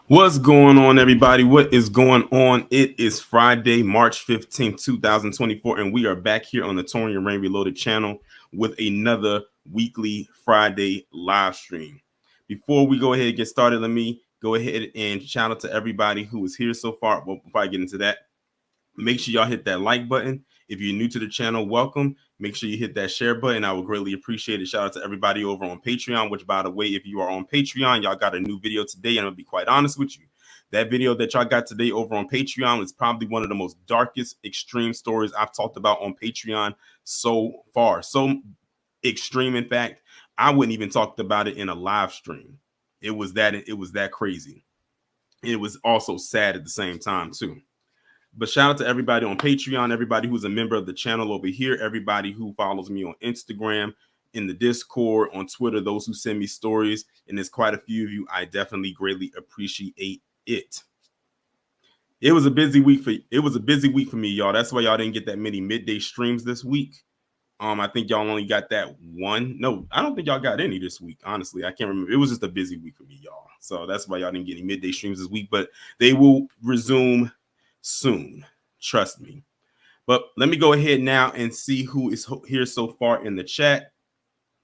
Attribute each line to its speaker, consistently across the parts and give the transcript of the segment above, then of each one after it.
Speaker 1: What's going on, everybody? What is going on? It is Friday, March 15th, 2024, and we are back here on the Tony and Rain Reloaded channel with another weekly Friday live stream. Before we go ahead and get started, let me go ahead and shout out to everybody who is here so far. Well, before I get into that, make sure y'all hit that like button. If you're new to the channel, welcome. Make sure you hit that share button. I would greatly appreciate it. Shout out to everybody over on Patreon, which, by the way, if you are on Patreon, y'all got a new video today. And I'll be quite honest with you. That video that y'all got today over on Patreon is probably one of the most darkest, extreme stories I've talked about on Patreon so far. So extreme, in fact, I wouldn't even talked about it in a live stream. It was that crazy. It was also sad at the same time, too. But shout out to everybody on Patreon, everybody who's a member of the channel over here, everybody who follows me on Instagram, in the Discord, on Twitter, those who send me stories, and there's quite a few of you. I definitely greatly appreciate it. It was a busy week for me, y'all. That's why y'all didn't get that many midday streams this week. I think y'all only got that one. No, I don't think y'all got any this week. Honestly, I can't remember. It was just a busy week for me, y'all. So that's why y'all didn't get any midday streams this week. But they will resume soon. Trust me. But let me go ahead now and see who is here so far in the chat.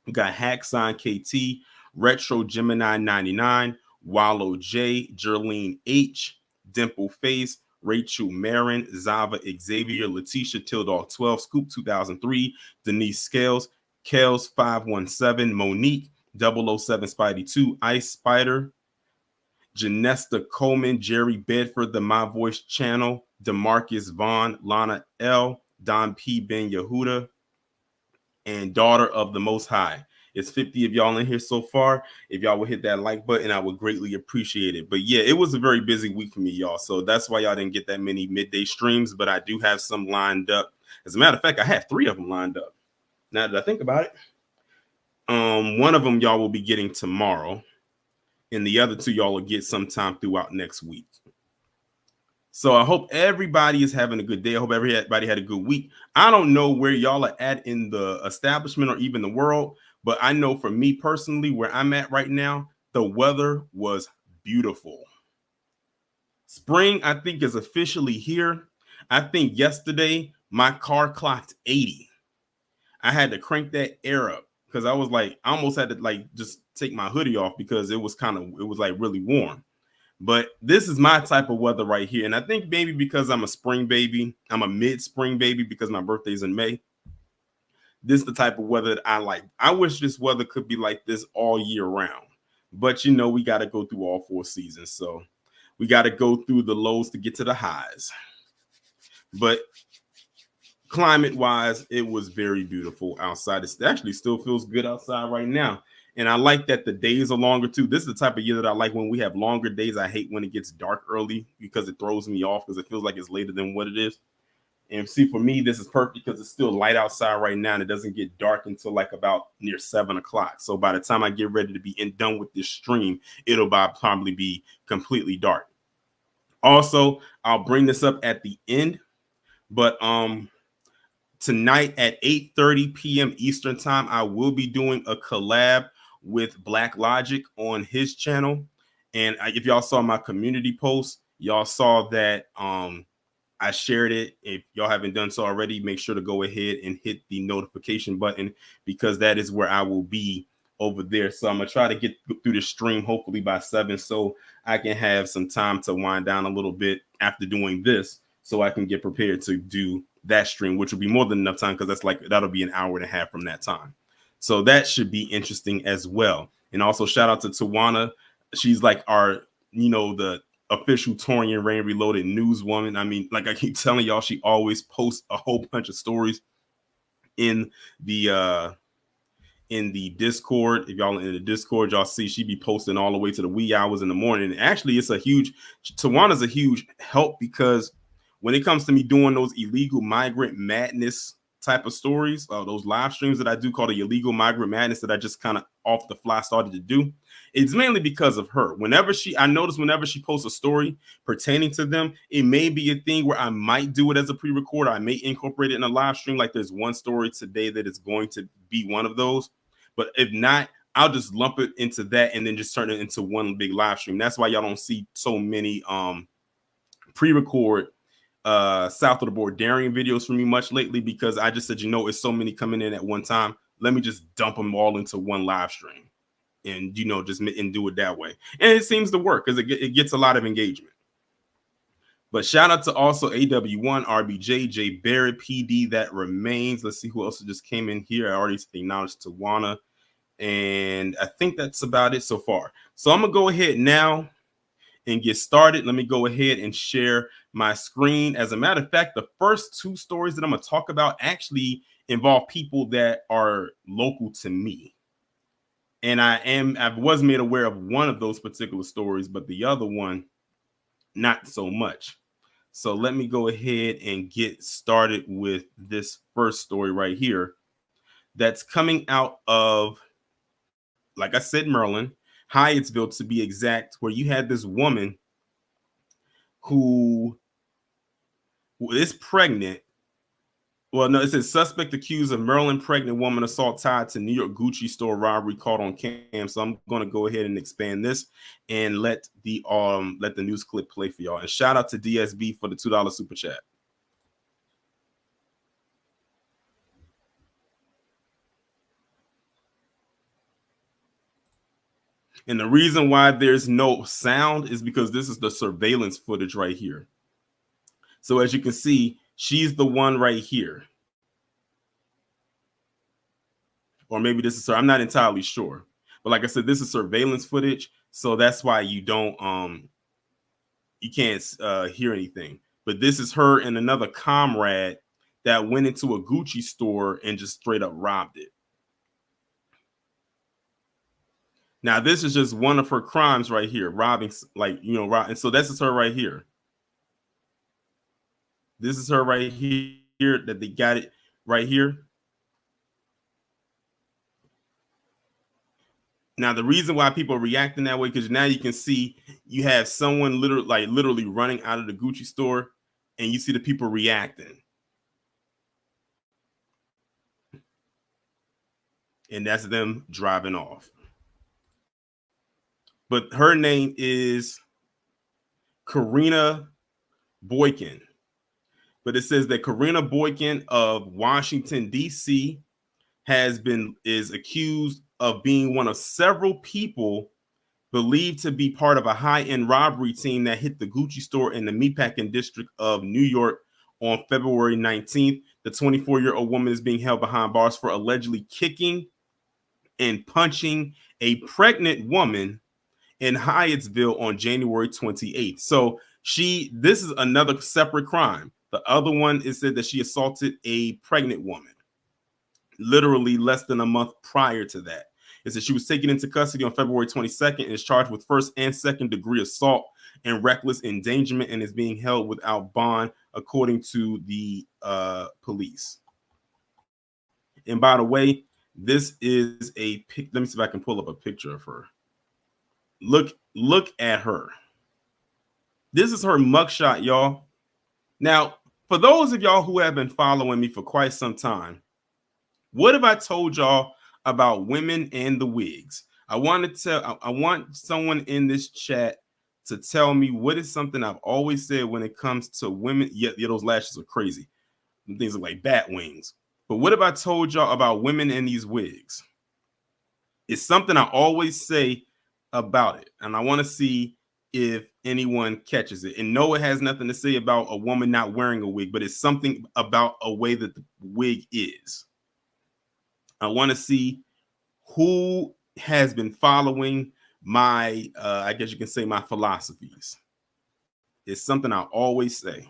Speaker 1: We got Hacksign KT, Retro Gemini 99, Wallow J, Jerlene H, Dimple Face, Rachel Marin, Zava Xavier, Letitia Tildog 12, Scoop 2003, Denise Scales, Kels 517, Monique 007 Spidey 2, Ice Spider, Janesta Coleman, Jerry Bedford, the My Voice channel, Demarcus Vaughn, Lana L, Don P. Ben Yehuda, and Daughter of the Most High. It's 50 of y'all in here so far. If y'all would hit that like button, I would greatly appreciate it. But yeah, it was a very busy week for me, y'all. So that's why y'all didn't get that many midday streams, but I do have some lined up. As a matter of fact, I have 3 of them lined up. Now that I think about it, one of them y'all will be getting tomorrow, and the other 2 y'all will get sometime throughout next week. So I hope everybody is having a good day. I hope everybody had a good week. I don't know where y'all are at in the establishment or even the world, but I know for me personally, where I'm at right now, the weather was beautiful. Spring, I think, is officially here. I think yesterday my car clocked 80. I had to crank that air up because I was like, I almost had to like just take my hoodie off because it was like really warm. But this is my type of weather right here. And I think maybe because I'm a spring baby, I'm a mid-spring baby because my birthday's in May. This is the type of weather that I like. I wish this weather could be like this all year round. But, you know, we got to go through all 4 seasons. So we got to go through the lows to get to the highs. But climate-wise, it was very beautiful outside. It actually still feels good outside right now. And I like that the days are longer too. This is the type of year that I like when we have longer days. I hate when it gets dark early because it throws me off because it feels like it's later than what it is. And see, for me, this is perfect because it's still light outside right now and it doesn't get dark until like about near 7 o'clock. So by the time I get ready to be done with this stream, it'll probably be completely dark. Also, I'll bring this up at the end, but tonight at 8:30 p.m. Eastern time, I will be doing a collab with Black Logic on his channel. And if y'all saw my community post, y'all saw that I shared it. If y'all haven't done so already, make sure to go ahead and hit the notification button because that is where I will be over there. So I'm going to try to get through the stream hopefully by 7 so I can have some time to wind down a little bit after doing this so I can get prepared to do that stream, which will be more than enough time because that'll be an hour and a half from that time. So that should be interesting as well. And also shout out to Tawana. She's like our, the official Torian Rain Reloaded newswoman. I mean, like I keep telling y'all, she always posts a whole bunch of stories in the Discord. If y'all are in the Discord, y'all see she be posting all the way to the wee hours in the morning. And actually, Tawana's a huge help because when it comes to me doing those illegal migrant madness type of stories, those live streams that I do called the illegal migrant madness that I just kind of off the fly started to do, it's mainly because of her. I notice whenever she posts a story pertaining to them, it may be a thing where I might do it as a pre-record. I may incorporate it in a live stream. Like there's one story today that is going to be one of those. But if not, I'll just lump it into that and then just turn it into one big live stream. That's why y'all don't see so many pre-record south of the board daring videos from me much lately, because I just said, it's so many coming in at one time. Let me just dump them all into one live stream and just and do it that way. And it seems to work because it gets a lot of engagement. But shout out to also AW1, RBJ, J Barrett, PD that remains. Let's see who else just came in here. I already acknowledged Tawana. And I think that's about it so far. So I'm going to go ahead now and get started. Let me go ahead and share my screen. As a matter of fact, the first two stories that I'm going to talk about actually involve people that are local to me. And I was made aware of one of those particular stories, but the other one, not so much. So let me go ahead and get started with this first story right here that's coming out of, like I said, Maryland, Hyattsville to be exact, where you had this woman who is pregnant. Well, no, it says suspect accused of Maryland pregnant woman assault tied to New York Gucci store robbery caught on cam. So I'm going to go ahead and expand this and let the news clip play for y'all. And shout out to DSB for the $2 super chat. And the reason why there's no sound is because this is the surveillance footage right here. So as you can see, she's the one right here. Or maybe this is her. I'm not entirely sure. But like I said, this is surveillance footage. So that's why you don't you can't hear anything. But this is her and another comrade that went into a Gucci store and just straight up robbed it. Now, this is just one of her crimes right here, robbing, and so this is her right here. This is her right here that they got it right here. Now, the reason why people are reacting that way, because now you can see you have someone literally running out of the Gucci store, and you see the people reacting. And that's them driving off. But her name is Kerina Boykin. But it says that Kerina Boykin of Washington, D.C. is accused of being one of several people believed to be part of a high-end robbery team that hit the Gucci store in the Meatpacking district of New York on February 19th. The 24-year-old woman is being held behind bars for allegedly kicking and punching a pregnant woman in Hyattsville on January 28th. So this is another separate crime. The other one is said that she assaulted a pregnant woman literally less than a month prior to that. It said she was taken into custody on February 22nd and is charged with first and second degree assault and reckless endangerment and is being held without bond, according to the police. And by the way, this is a let me see if I can pull up a picture of her. Look at her. This is her mugshot, y'all. Now, for those of y'all who have been following me for quite some time, what have I told y'all about women and the wigs? I want someone in this chat to tell me what is something I've always said when it comes to women. Yeah, those lashes are crazy. Things are like bat wings. But what have I told y'all about women and these wigs? It's something I always say about it, and I want to see if anyone catches it. And no, it has nothing to say about a woman not wearing a wig, but it's something about a way that the wig is. I want to see who has been following my, I guess you can say, my philosophies. It's something I always say.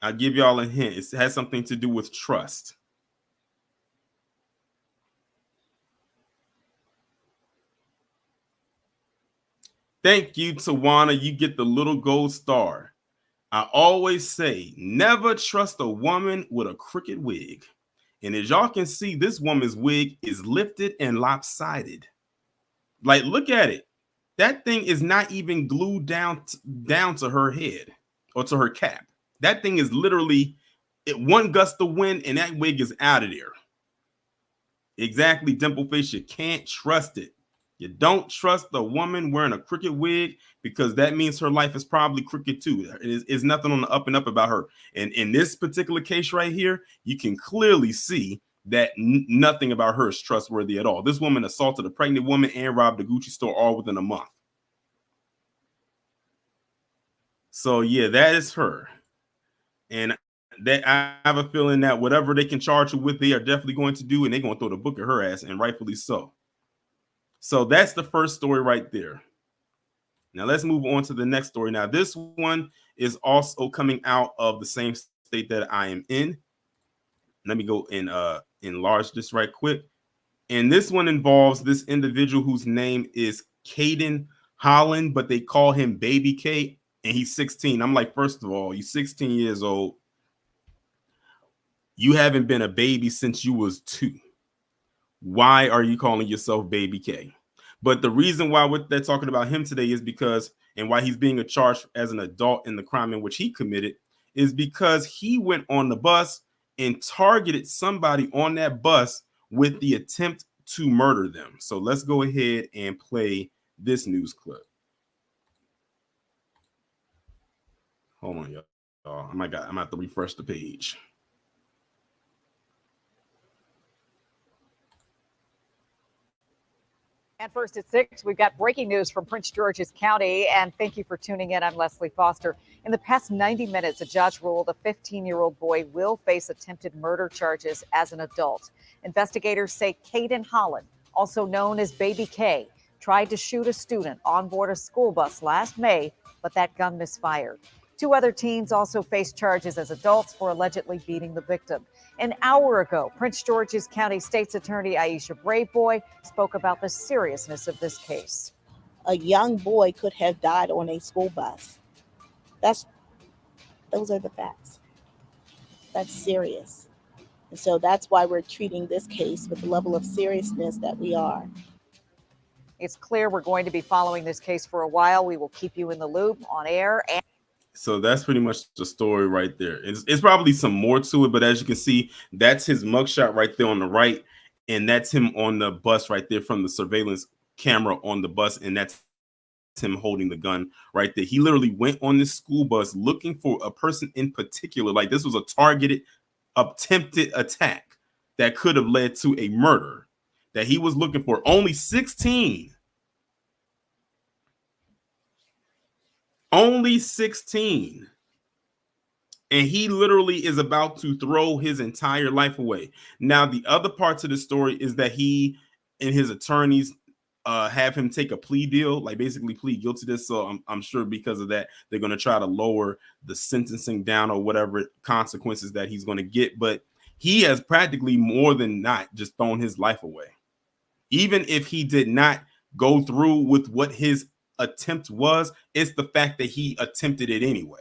Speaker 1: I'll give y'all a hint. It has something to do with trust. Thank you, Tawana. You get the little gold star. I always say, never trust a woman with a crooked wig. And as y'all can see, this woman's wig is lifted and lopsided. Like, look at it. That thing is not even glued down to her head or to her cap. That thing is literally one gust of wind and that wig is out of there. Exactly, dimple face. You can't trust it. You don't trust the woman wearing a crooked wig because that means her life is probably crooked too. It's nothing on the up and up about her. And in this particular case right here, you can clearly see that nothing about her is trustworthy at all. This woman assaulted a pregnant woman and robbed a Gucci store all within a month. So yeah, that is her. And that I have a feeling that whatever they can charge her with, they are definitely going to do, and they're going to throw the book at her ass, and rightfully so. So that's the first story right there. Now let's move on to the next story. Now this one is also coming out of the same state that I am in. Let me go and enlarge this right quick. And this one involves this individual whose name is Kaden Holland, but they call him Baby K, and he's 16. I'm like, first of all, you're 16 years old. You haven't been a baby since you was 2. Why are you calling yourself Baby K? But the reason why they're talking about him today is because, and why he's being charged as an adult in the crime in which he committed, is because he went on the bus and targeted somebody on that bus with the attempt to murder them. So let's go ahead and play this news clip. Hold on, y'all. I'm going to have to refresh the page.
Speaker 2: And first at 6, we've got breaking news from Prince George's County. And thank you for tuning in. I'm Leslie Foster. In the past 90 minutes, a judge ruled a 15-year-old boy will face attempted murder charges as an adult. Investigators say Kaden Holland, also known as Baby K, tried to shoot a student on board a school bus last May, but that gun misfired. 2 other teens also face charges as adults for allegedly beating the victim. An hour ago, Prince George's County State's Attorney Aisha Braveboy spoke about the seriousness of this case.
Speaker 3: A young boy could have died on a school bus. Those are the facts. That's serious. And so that's why we're treating this case with the level of seriousness that we are.
Speaker 2: It's clear we're going to be following this case for a while. We will keep you in the loop on air.
Speaker 1: So that's pretty much the story right there. It's probably some more to it, but as you can see, that's his mugshot right there on the right, and that's him on the bus right there from the surveillance camera on the bus, and that's him holding the gun right there. He literally went on this school bus looking for a person in particular. Like, this was a targeted, attempted attack that could have led to a murder that he was looking for. Only 16. Only 16. And he literally is about to throw his entire life away. Now, the other part to the story is that he and his attorneys have him take a plea deal, like basically plead guilty to this. So I'm sure because of that, they're going to try to lower the sentencing down or whatever consequences that he's going to get. But he has practically more than not just thrown his life away. Even if he did not go through with what his attempt was, it's the fact that he attempted it anyway.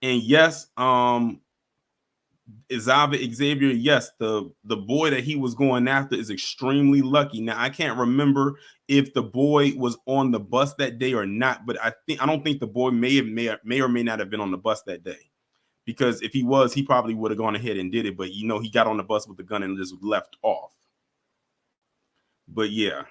Speaker 1: And yes, Xavier, yes, the boy that he was going after is extremely lucky. Now, I can't remember if the boy was on the bus that day or not, but I don't think the boy may or may not have been on the bus that day, because if he was, he probably would have gone ahead and did it. But he got on the bus with the gun and just left off. But yeah.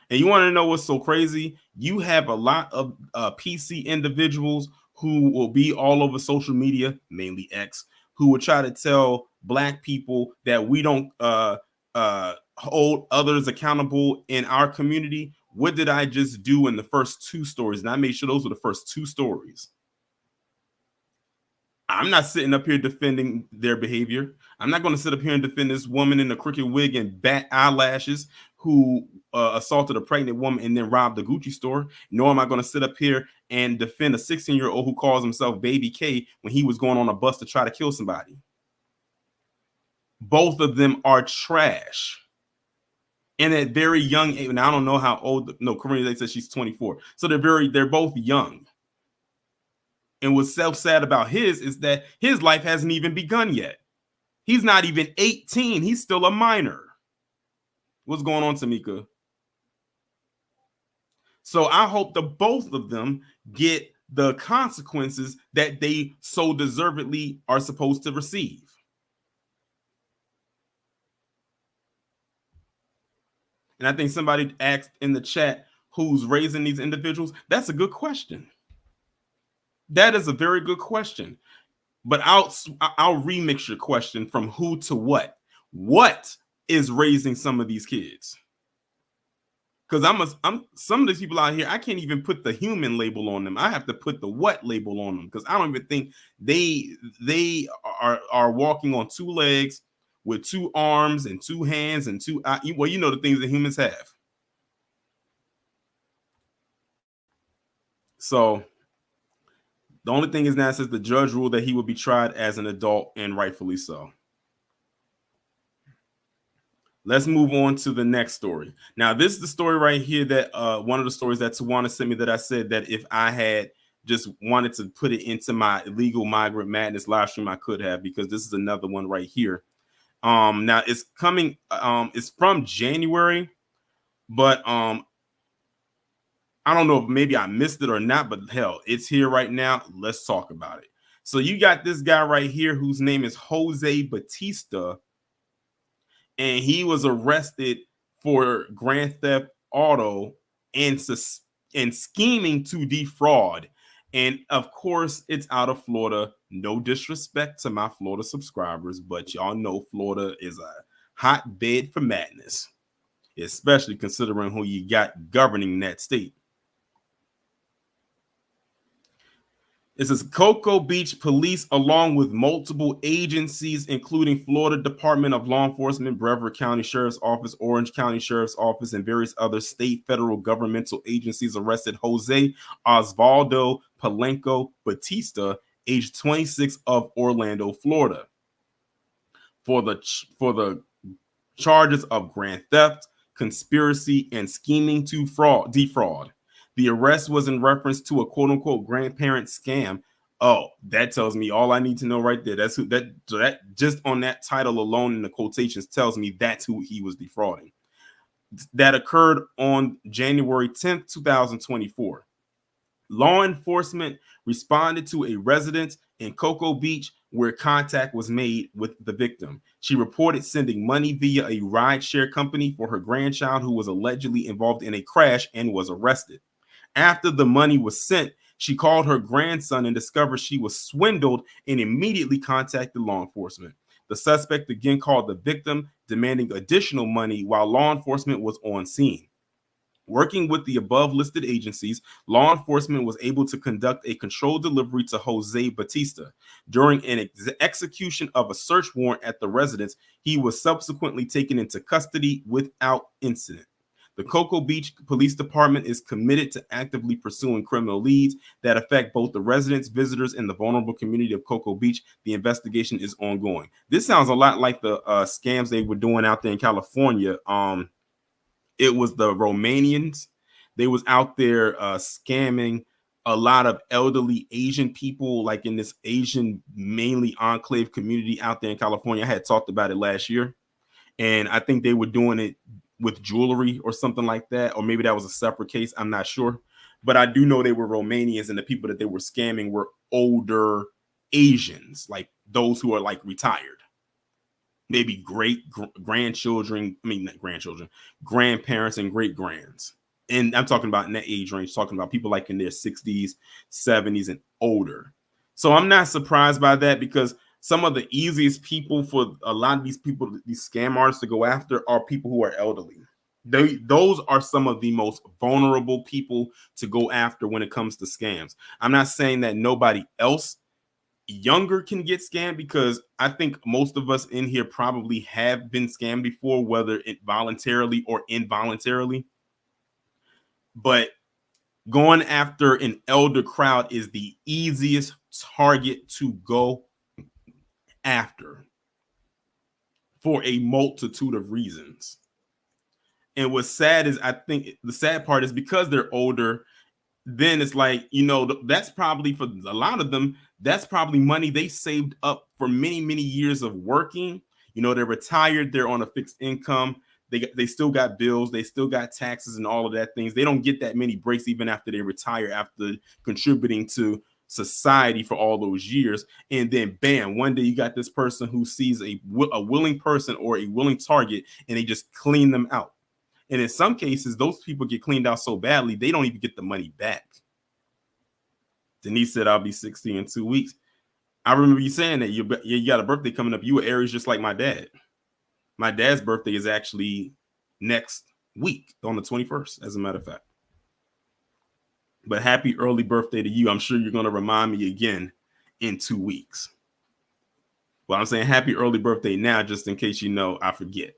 Speaker 1: And you want to know what's so crazy? You have a lot of PC individuals who will be all over social media, mainly X, who will try to tell Black people that we don't hold others accountable in our community. What did I just do in the first 2 stories? And I made sure those were the first 2 stories. I'm not sitting up here defending their behavior. I'm not going to sit up here and defend this woman in a crooked wig and bat eyelashes who assaulted a pregnant woman and then robbed the Gucci store. Nor am I going to sit up here and defend a 16-year-old who calls himself Baby K when he was going on a bus to try to kill somebody. Both of them are trash. And at very young age, and I don't know how old. No, Kerina, they said she's 24. So they're both young. And what's so sad about his is that his life hasn't even begun yet. He's not even 18. He's still a minor. What's going on, Tamika? So I hope the both of them get the consequences that they so deservedly are supposed to receive. And I think somebody asked in the chat, who's raising these individuals? That's a good question. That is a very good question. But I'll remix your question from who to what. What is raising some of these kids? Because I'm some of these people out here, I can't even put the human label on them. I have to put the what label on them because I don't even think they are walking on two legs with two arms and two hands and two well, you know the things that humans have. So the only thing is now it says the judge ruled that he would be tried as an adult, and rightfully so. Let's move on to the next story. Now, this is the story right here that one of the stories that Tawana sent me that I said that if I had just wanted to put it into my illegal migrant madness live stream, I could have, because this is another one right here. Now it's coming, it's from January, but I don't know if maybe I missed it or not, but hell, it's here right now. Let's talk about it. So you got this guy right here whose name is Jose Batista, and he was arrested for grand theft auto and scheming to defraud. And of course, it's out of Florida. No disrespect to my Florida subscribers, but y'all know Florida is a hotbed for madness, especially considering who you got governing that state. It says Cocoa Beach Police, along with multiple agencies, including Florida Department of Law Enforcement, Brevard County Sheriff's Office, Orange County Sheriff's Office, and various other state, federal governmental agencies, arrested Jose Osvaldo Palenco Batista, age 26, of Orlando, Florida, for the charges of grand theft, conspiracy, and scheming to defraud. The arrest was in reference to a quote-unquote grandparent scam. Oh, that tells me all I need to know right there. That's who that just on that title alone in the quotations tells me that's who he was defrauding. That occurred on January 10th, 2024. Law enforcement responded to a residence in Cocoa Beach where contact was made with the victim. She reported sending money via a rideshare company for her grandchild who was allegedly involved in a crash and was arrested. After the money was sent, she called her grandson and discovered she was swindled and immediately contacted law enforcement. The suspect again called the victim, demanding additional money while law enforcement was on scene. Working with the above listed agencies, law enforcement was able to conduct a controlled delivery to Jose Batista. During an execution of a search warrant at the residence, he was subsequently taken into custody without incident. The Cocoa Beach Police Department is committed to actively pursuing criminal leads that affect both the residents, visitors, and the vulnerable community of Cocoa Beach. The investigation is ongoing. This sounds a lot like the scams they were doing out there in California. It was the Romanians. They was out there scamming a lot of elderly Asian people, like in this Asian mainly enclave community out there in California. I had talked about it last year, and I think they were doing it with jewelry or something like that, or maybe that was a separate case. I'm not sure, but I do know they were Romanians, and the people that they were scamming were older Asians, like those who are like retired, maybe grandchildren. I mean, not grandchildren, grandparents and great grands. And I'm talking about in that age range, talking about people like in their 60s, 70s, and older. So I'm not surprised by that, because some of the easiest people for a lot of these people, these scam artists, to go after are people who are elderly. Those are some of the most vulnerable people to go after when it comes to scams. I'm not saying that nobody else younger can get scammed, because I think most of us in here probably have been scammed before, whether it voluntarily or involuntarily. But going after an elder crowd is the easiest target to go after for a multitude of reasons. And what's sad is, I think the sad part is, because they're older, then it's like, you know, that's probably, for a lot of them, that's probably money they saved up for many, many years of working. You know, they're retired, they're on a fixed income, they still got bills, they still got taxes and all of that things. They don't get that many breaks even after they retire, after contributing to society for all those years. And then bam, one day you got this person who sees a willing person or a willing target, and they just clean them out. And in some cases, those people get cleaned out so badly, they don't even get the money back. Denise said, I'll be 60 in 2 weeks. I remember you saying that you got a birthday coming up. You were Aries just like my dad. My dad's birthday is actually next week on the 21st, as a matter of fact. But happy early birthday to you. I'm sure you're going to remind me again in 2 weeks. Well, I'm saying happy early birthday now, just in case I forget.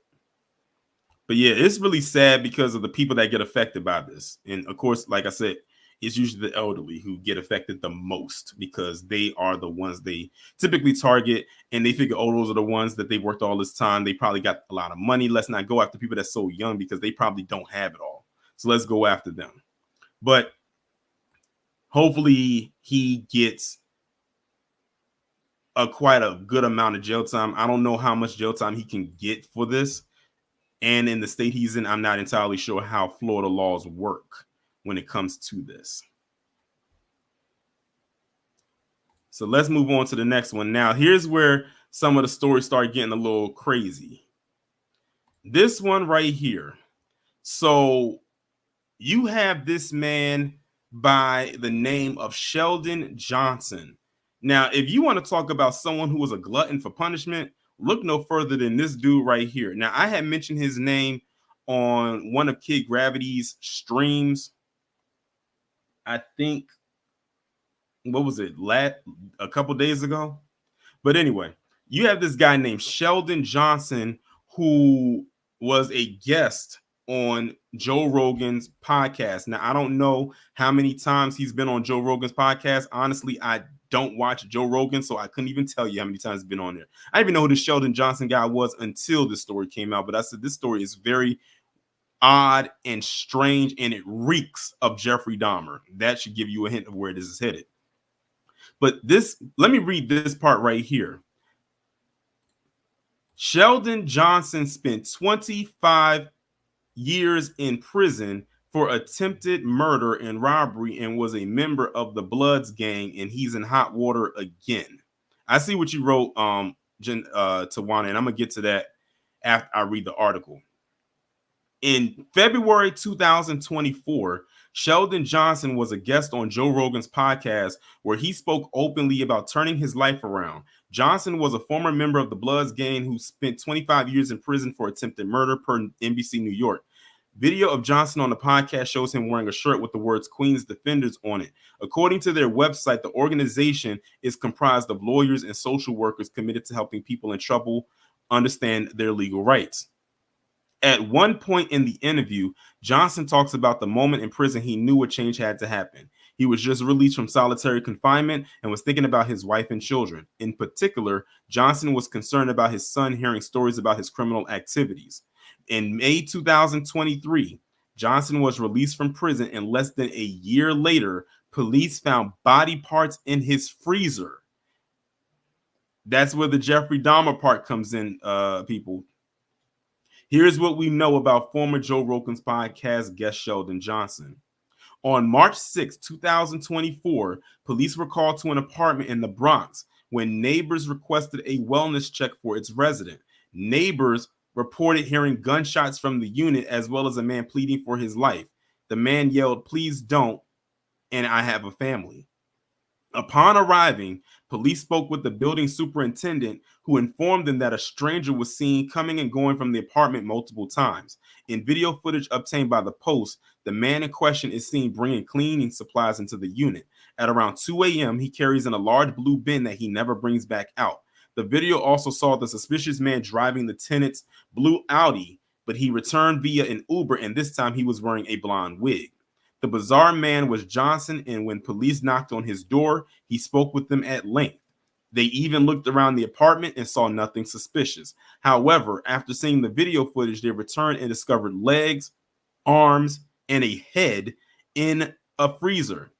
Speaker 1: But yeah, it's really sad because of the people that get affected by this. And of course, like I said, it's usually the elderly who get affected the most because they are the ones they typically target. And they figure, oh, those are the ones that they worked all this time. They probably got a lot of money. Let's not go after people that's so young because they probably don't have it all. So let's go after them. But hopefully he gets quite a good amount of jail time. I don't know how much jail time he can get for this. And in the state he's in, I'm not entirely sure how Florida laws work when it comes to this. So let's move on to the next one. Now, here's where some of the stories start getting a little crazy. This one right here. So you have this man by the name of Sheldon Johnson. Now, if you want to talk about someone who was a glutton for punishment, look no further than this dude right here. Now, I had mentioned his name on one of Kid Gravity's streams. I think, what was it, a couple days ago? But anyway, you have this guy named Sheldon Johnson who was a guest on Joe Rogan's podcast. Now, I don't know how many times he's been on Joe Rogan's podcast. Honestly, I don't watch Joe Rogan, so I couldn't even tell you how many times he's been on there. I didn't even know who the Sheldon Johnson guy was until this story came out. But I said this story is very odd and strange, and it reeks of Jeffrey Dahmer. That should give you a hint of where this is headed. But let me read this part right here. Sheldon Johnson spent 25 years in prison for attempted murder and robbery and was a member of the Bloods gang, and he's in hot water again. I see what you wrote, Tawana, and I'm going to get to that after I read the article. In February 2024, Sheldon Johnson was a guest on Joe Rogan's podcast where he spoke openly about turning his life around. Johnson was a former member of the Bloods gang who spent 25 years in prison for attempted murder, per NBC New York. Video of Johnson on the podcast shows him wearing a shirt with the words Queen's Defenders on it. According to their website, the organization is comprised of lawyers and social workers committed to helping people in trouble understand their legal rights. At one point in the interview, Johnson talks about the moment in prison he knew a change had to happen. He was just released from solitary confinement and was thinking about his wife and children. In particular, Johnson was concerned about his son hearing stories about his criminal activities. In May 2023, Johnson was released from prison, and less than a year later, police found body parts in his freezer. That's where the Jeffrey Dahmer part comes in, people. Here's what we know about former Joe Rogan's podcast guest Sheldon Johnson. On March 6, 2024, police were called to an apartment in the Bronx when neighbors requested a wellness check for its resident. Neighbors reported hearing gunshots from the unit as well as a man pleading for his life. The man yelled, "Please don't, and I have a family." Upon arriving, police spoke with the building superintendent, who informed them that a stranger was seen coming and going from the apartment multiple times. In video footage obtained by the Post, the man in question is seen bringing cleaning supplies into the unit. At around 2 a.m., he carries in a large blue bin that he never brings back out. The video also saw the suspicious man driving the tenant's blue Audi, but he returned via an Uber, and this time he was wearing a blonde wig. The bizarre man was Johnson, and when police knocked on his door, he spoke with them at length. They even looked around the apartment and saw nothing suspicious. However, after seeing the video footage, they returned and discovered legs, arms, and a head in a freezer.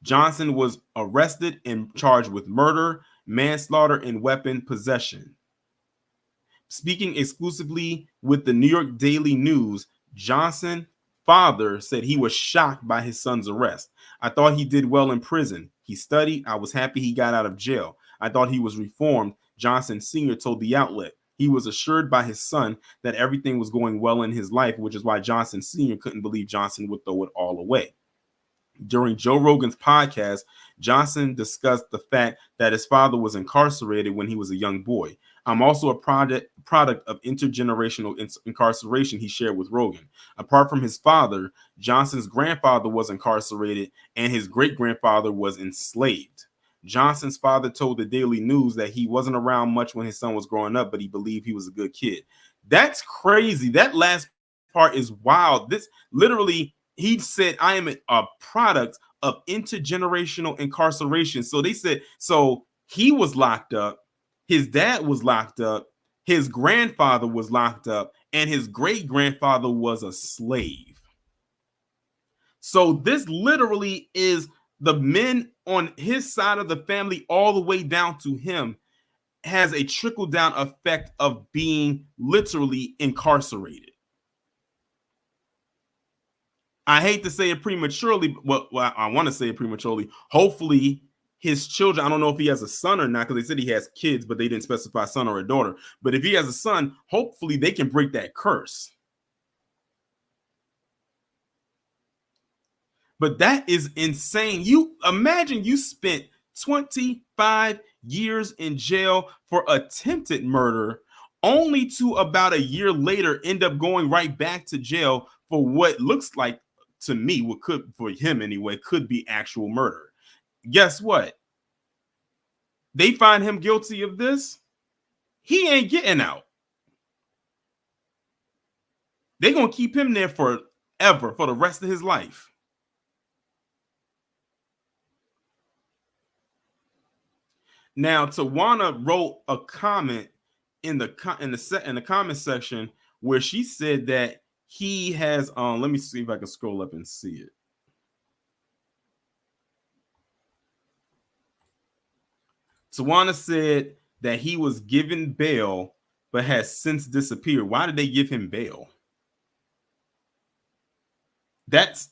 Speaker 1: Johnson was arrested and charged with murder, manslaughter, and weapon possession. Speaking exclusively with the New York Daily News, Johnson's father said he was shocked by his son's arrest. "I thought he did well in prison. He studied. I was happy he got out of jail. I thought he was reformed," Johnson Sr. told the outlet. He was assured by his son that everything was going well in his life, which is why Johnson Sr. couldn't believe Johnson would throw it all away. During Joe Rogan's podcast, Johnson discussed the fact that his father was incarcerated when he was a young boy. I'm also a product of intergenerational incarceration, he shared with Rogan. Apart from his father, Johnson's grandfather was incarcerated and his great-grandfather was enslaved. Johnson's father told the Daily News that he wasn't around much when his son was growing up, but he believed he was a good kid. That's crazy. That last part is wild. This literally, he said, I am a product of intergenerational incarceration. So they said, so he was locked up, his dad was locked up, his grandfather was locked up, and his great-grandfather was a slave. So this literally is the men on his side of the family all the way down to him has a trickle-down effect of being literally incarcerated. I hate to say it prematurely, but I want to say it prematurely. Hopefully, his children, I don't know if he has a son or not, because they said he has kids, but they didn't specify son or a daughter. But if he has a son, hopefully they can break that curse. But that is insane. You imagine you spent 25 years in jail for attempted murder, only to about a year later end up going right back to jail for what looks like, to me, what could, for him anyway, could be actual murder. Guess what? They find him guilty of this. He ain't getting out. They're going to keep him there forever, for the rest of his life. Now, Tawana wrote a comment in the comment section where she said that he has let me see if I can scroll up and see it. Tawana said that he was given bail but has since disappeared. Why did they give him bail? That,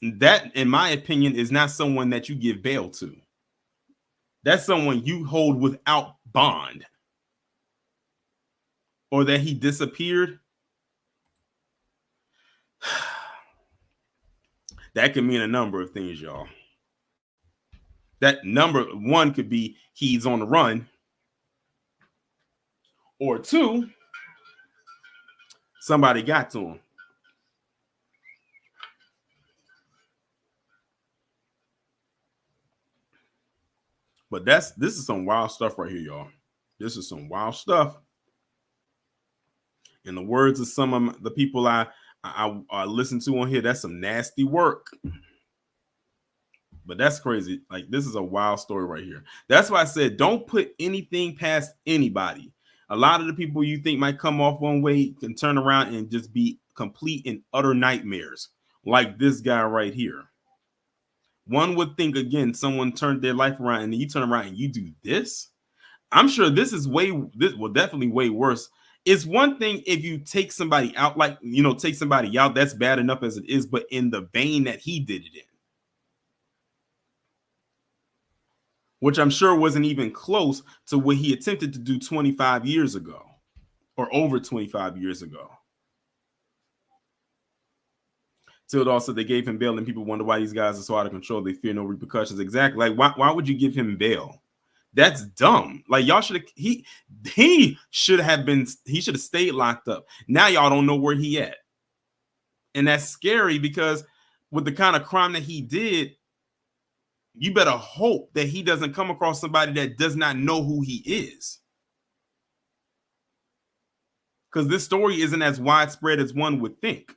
Speaker 1: in my opinion, is not someone that you give bail to. That's someone you hold without bond. Or that he disappeared. That could mean a number of things, y'all. That number one could be he's on the run. Or two, somebody got to him. But this is some wild stuff right here, y'all. This is some wild stuff. In the words of some of the people I listen to on here, that's some nasty work. But that's crazy. Like, this is a wild story right here. That's why I said don't put anything past anybody. A lot of the people you think might come off one way can turn around and just be complete and utter nightmares, like this guy right here. One would think, again, someone turned their life around and you turn around and you do this. I'm sure this will definitely way worse. It's one thing if you take somebody out, like, take somebody out, that's bad enough as it is, but in the vein that he did it in, which I'm sure wasn't even close to what he attempted to do 25 years ago or over 25 years ago. Till also they gave him bail and people wonder why these guys are so out of control. They fear no repercussions. Exactly. Like, why would you give him bail? That's dumb. Like, y'all should have, he should have stayed locked up. Now y'all don't know where he at. And that's scary because with the kind of crime that he did, you better hope that he doesn't come across somebody that does not know who he is. Because this story isn't as widespread as one would think.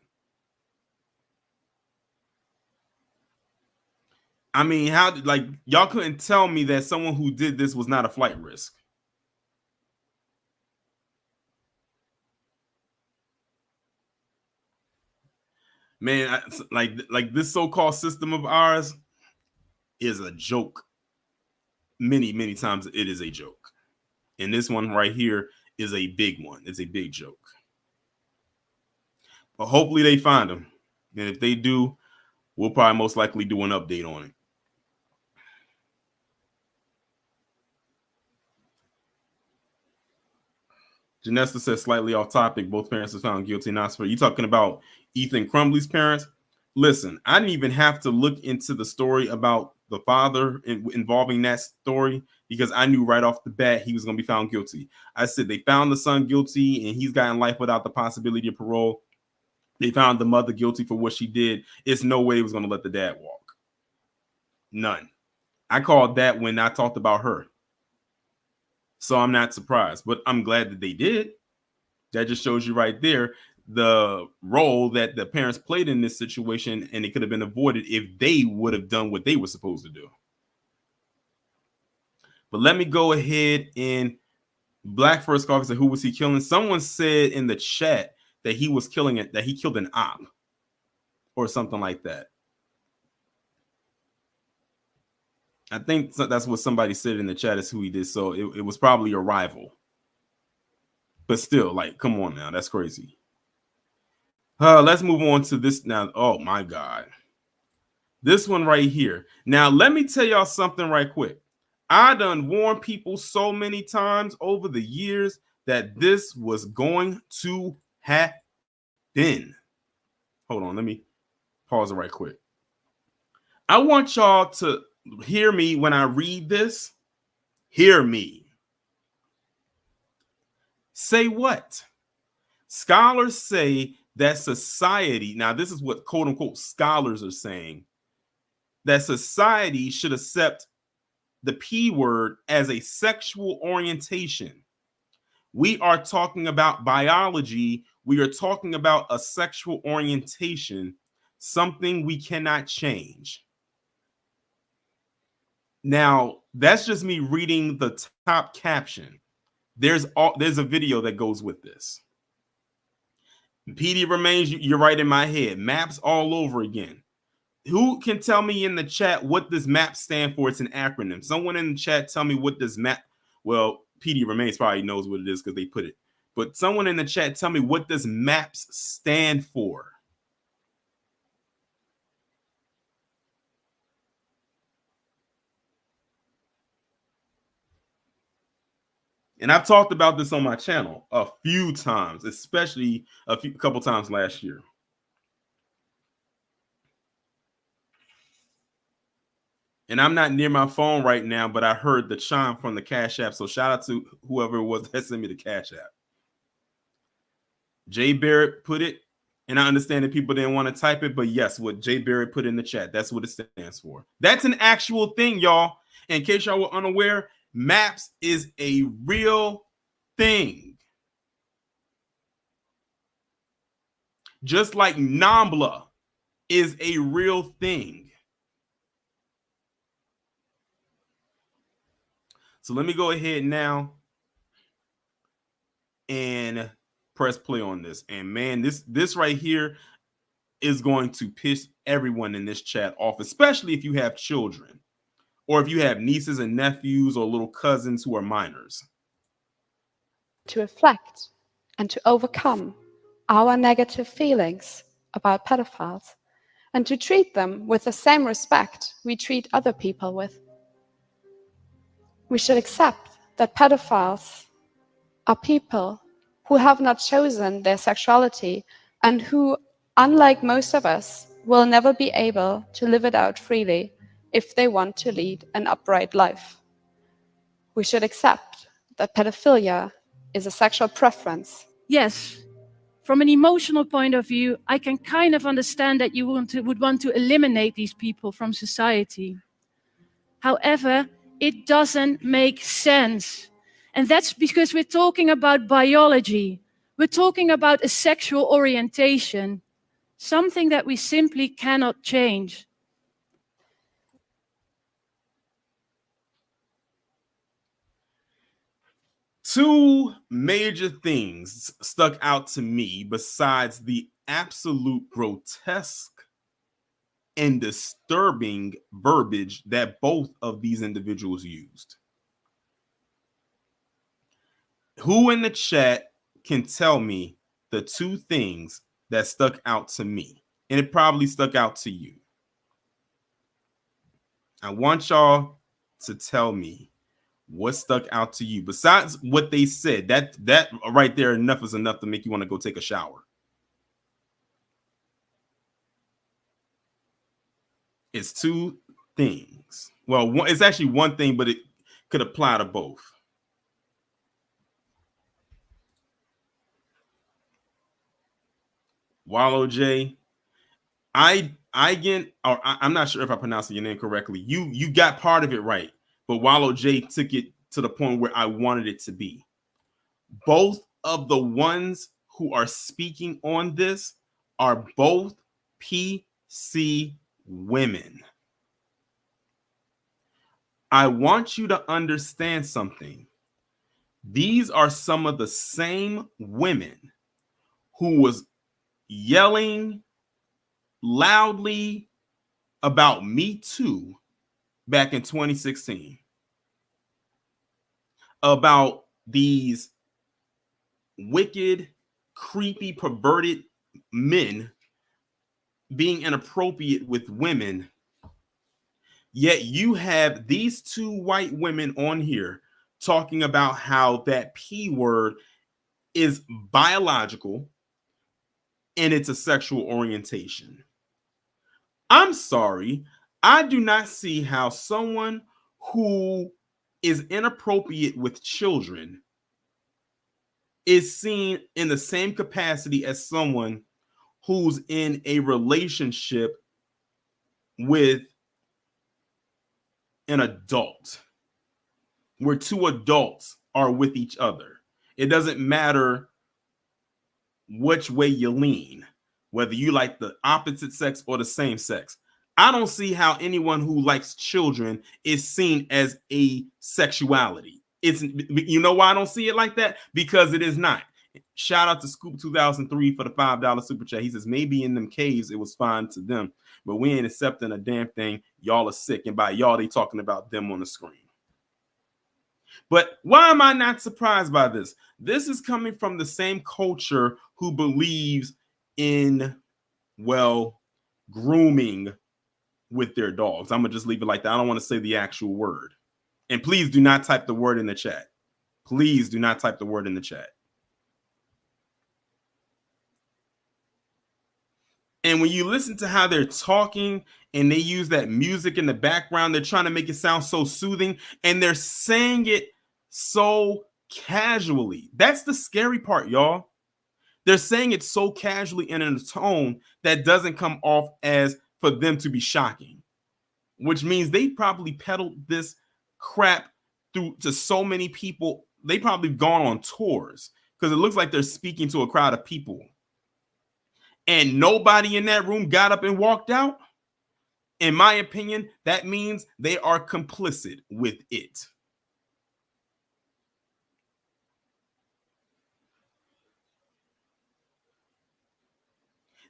Speaker 1: I mean, y'all couldn't tell me that someone who did this was not a flight risk. Man, like this so-called system of ours is a joke. Many, many times it is a joke. And this one right here is a big one. It's a big joke. But hopefully they find him. And if they do, we'll probably most likely do an update on it. Janessa says slightly off topic. Both parents are found guilty. Not for you talking about Ethan Crumbley's parents. Listen, I didn't even have to look into the story about the father involving that story because I knew right off the bat he was going to be found guilty. I said they found the son guilty and he's gotten life without the possibility of parole. They found the mother guilty for what she did. It's no way he was going to let the dad walk. None. I called that when I talked about her. So I'm not surprised, but I'm glad that they did. That just shows you right there the role that the parents played in this situation, and it could have been avoided if they would have done what they were supposed to do. But let me go ahead and Black First Coffee said, who was he killing? Someone said in the chat that he was killing it, that he killed an op or something like that. I think that's what somebody said in the chat is who he did. So it was probably a rival. But still, like, come on now. That's crazy. Let's move on to this now. Oh, my God. This one right here. Now, let me tell y'all something right quick. I done warned people so many times over the years that this was going to happen. Hold on. Let me pause it right quick. I want y'all to hear me when I read this. Hear me. Say what? Scholars say that society, now this is what quote unquote scholars are saying, that society should accept the P word as a sexual orientation. We are talking about biology. We are talking about a sexual orientation, something we cannot change. Now, that's just me reading the top caption. There's a video that goes with this. PD remains, you're right in my head. Maps all over again. Who can tell me in the chat what does MAP stand for? It's an acronym. Someone in the chat tell me what does MAP, well, PD remains probably knows what it is because they put it. But someone in the chat tell me what does MAPS stand for? And I've talked about this on my channel a few times, especially a couple times last year. And I'm not near my phone right now, but I heard the chime from the Cash App. So shout out to whoever it was that sent me the Cash App. Jay Barrett put it, and I understand that people didn't want to type it, but yes, what Jay Barrett put in the chat, that's what it stands for. That's an actual thing, y'all. In case y'all were unaware, MAPS is a real thing. Just like NAMBLA is a real thing. So let me go ahead now and press play on this. And man, this right here is going to piss everyone in this chat off, especially if you have children or if you have nieces and nephews or little cousins who are minors.
Speaker 4: To reflect and to overcome our negative feelings about pedophiles and to treat them with the same respect we treat other people with. We should accept that pedophiles are people who have not chosen their sexuality and who, unlike most of us, will never be able to live it out freely if they want to lead an upright life. We should accept that pedophilia is a sexual preference.
Speaker 5: Yes, from an emotional point of view, I can kind of understand that you would want to eliminate these people from society. However, it doesn't make sense. And that's because we're talking about biology. We're talking about a sexual orientation, something that we simply cannot change.
Speaker 1: Two major things stuck out to me besides the absolute grotesque and disturbing verbiage that both of these individuals used. Who in the chat can tell me the two things that stuck out to me? And it probably stuck out to you. I want y'all to tell me What stuck out to you besides what they said? That right there, enough is enough to make you want to go take a shower. It's two things. Well, it's actually one thing, but it could apply to both. Wallow J, I'm not sure if I pronounced your name correctly. You got part of it right, but Wallow J took it to the point where I wanted it to be. Both of the ones who are speaking on this are both PC women. I want you to understand something. These are some of the same women who was yelling loudly about Me Too back in 2016. About these wicked, creepy, perverted men being inappropriate with women. Yet you have these two white women on here talking about how that P word is biological and it's a sexual orientation. I'm sorry, I do not see how someone who is inappropriate with children is seen in the same capacity as someone who's in a relationship with an adult, where two adults are with each other. It doesn't matter which way you lean, whether you like the opposite sex or the same sex. I don't see how anyone who likes children is seen as a sexuality. You know why I don't see it like that? Because it is not. Shout out to Scoop 2003 for the $5 super chat. He says, maybe in them caves it was fine to them, but we ain't accepting a damn thing. Y'all are sick. And by y'all, they talking about them on the screen. But why am I not surprised by this? This is coming from the same culture who believes in, well, grooming with their dogs. I'm going to just leave it like that. I don't want to say the actual word. And please do not type the word in the chat. Please do not type the word in the chat. And when you listen to how they're talking and they use that music in the background, they're trying to make it sound so soothing and they're saying it so casually. That's the scary part, y'all. They're saying it so casually and in a tone that doesn't come off as for them to be shocking, which means they probably peddled this crap through to so many people. They probably gone on tours because it looks like they're speaking to a crowd of people. And nobody in that room got up and walked out. In my opinion, that means they are complicit with it.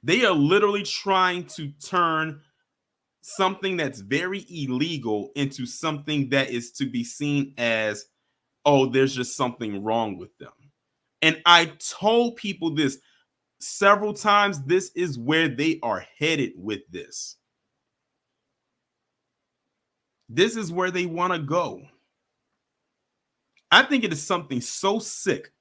Speaker 1: They are literally trying to turn something that's very illegal into something that is to be seen as, oh, there's just something wrong with them. And I told people this several times. This is where they are headed with this. This is where they want to go. I think it is something so sick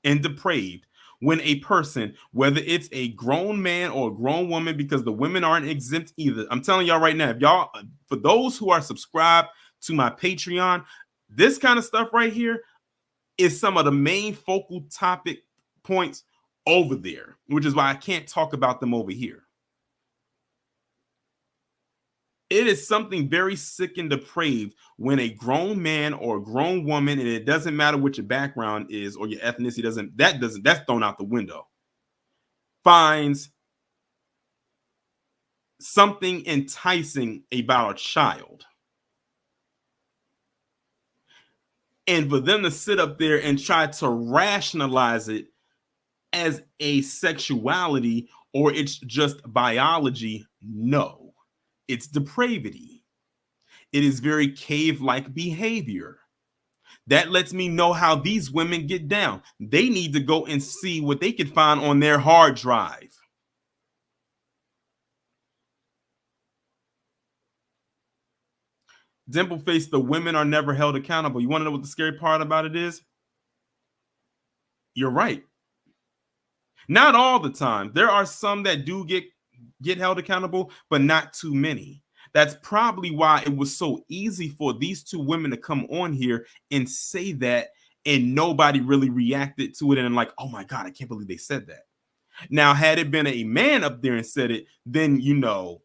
Speaker 1: and depraved when a person, whether it's a grown man or a grown woman, because the women aren't exempt either. I'm telling y'all right now, if y'all, for those who are subscribed to my Patreon, this kind of stuff right here is some of the main focal topic points over there, which is why I can't talk about them over here. It is something very sick and depraved when a grown man or a grown woman, and it doesn't matter what your background is or your ethnicity, that's thrown out the window, finds something enticing about a child. And for them to sit up there and try to rationalize it as a sexuality or it's just biology, no. It's depravity. It is very cave-like behavior. That lets me know how these women get down. They need to go and see what they can find on their hard drive. Dimple Face, the women are never held accountable. You want to know what the scary part about it is? You're right. Not all the time. There are some that do get held accountable, but not too many. That's probably why it was so easy for these two women to come on here and say that, and nobody really reacted to it and like, oh my God, I can't believe they said that. Now, had it been a man up there and said it, then, you know,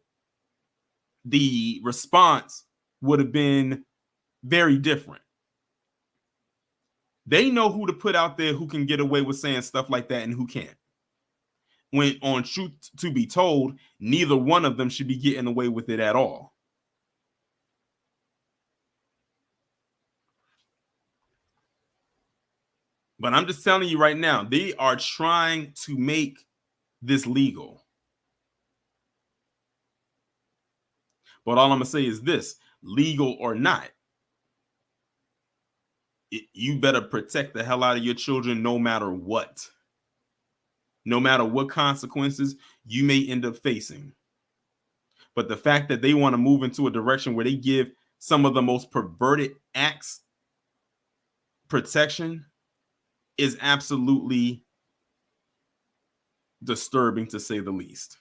Speaker 1: the response would have been very different. They know who to put out there who can get away with saying stuff like that and who can't. When on Truth to Be Told, neither one of them should be getting away with it at all. But I'm just telling you right now, they are trying to make this legal. But all I'm going to say is this, legal or not, you better protect the hell out of your children no matter what. No matter what consequences you may end up facing. But the fact that they want to move into a direction where they give some of the most perverted acts protection is absolutely disturbing, to say the least.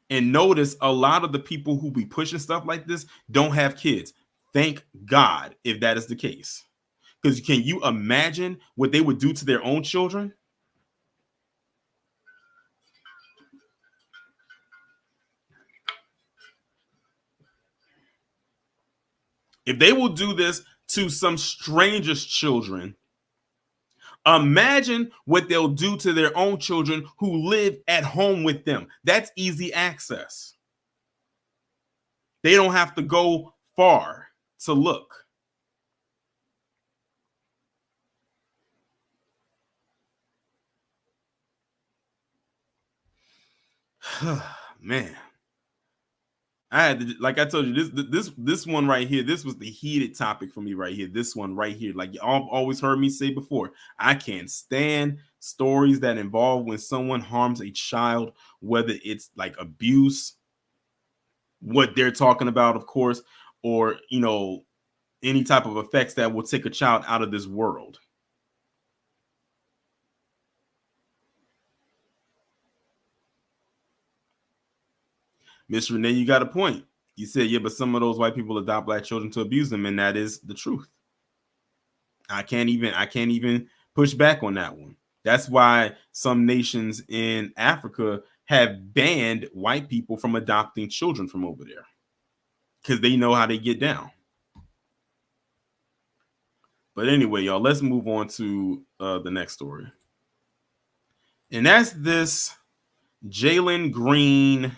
Speaker 1: And notice a lot of the people who be pushing stuff like this don't have kids. Thank God if that is the case. Because can you imagine what they would do to their own children? If they will do this to some stranger's children, imagine what they'll do to their own children who live at home with them. That's easy access. They don't have to go far to look. Man, I had to, like I told you, this one right here, this was the heated topic for me right here. This one right here, like y'all always heard me say before, I can't stand stories that involve when someone harms a child, whether it's like abuse, what they're talking about, of course, or, you know, any type of effects that will take a child out of this world. Miss Renee, you got a point. You said, yeah, but some of those white people adopt black children to abuse them, and that is the truth. I can't even push back on that one. That's why some nations in Africa have banned white people from adopting children from over there, because they know how they get down. But anyway, y'all, let's move on to the next story. And that's this Jalen Green,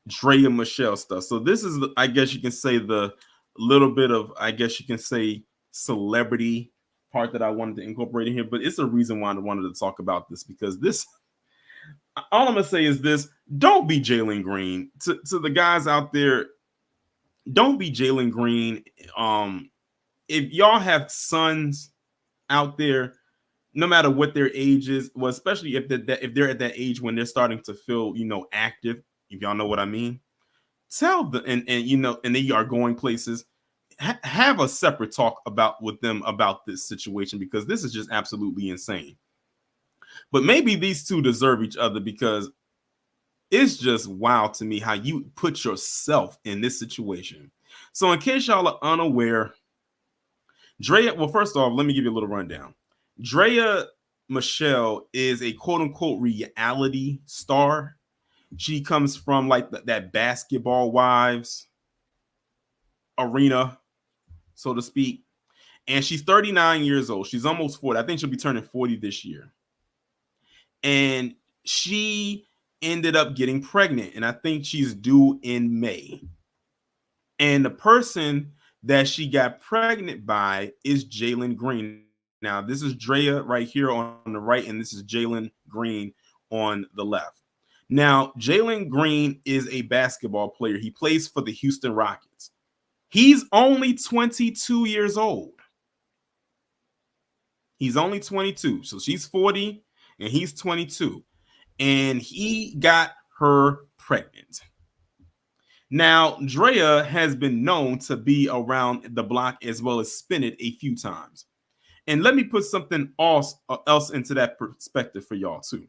Speaker 1: Drea Michelle stuff. So this is, I guess you can say, the little bit of, I guess you can say, celebrity part that I wanted to incorporate in here. But it's a reason why I wanted to talk about this, because this, all I'm going to say is this: don't be Jalen Green. To the guys out there, don't be Jalen Green. If y'all have sons out there, no matter what their age is, well, especially if they're at that age when they're starting to feel, you know, active, if y'all know what I mean, tell them, and you know, and they are going places, have a separate talk with them about this situation, because this is just absolutely insane. But maybe these two deserve each other, because it's just wild to me how you put yourself in this situation. So in case y'all are unaware, Drea, well, first off, let me give you a little rundown. Drea Michelle is a quote-unquote reality star. She comes from like that Basketball Wives arena, so to speak. And she's 39 years old. She's almost 40. I think she'll be turning 40 this year. And she ended up getting pregnant, and I think she's due in May. And the person that she got pregnant by is Jalen Green. Now, this is Drea right here on the right, and this is Jalen Green on the left. Now, Jalen Green is a basketball player. He plays for the Houston Rockets. He's only 22 years old. He's only 22. So she's 40 and he's 22. And he got her pregnant. Now, Drea has been known to be around the block as well as spin it a few times. And let me put something else into that perspective for y'all too.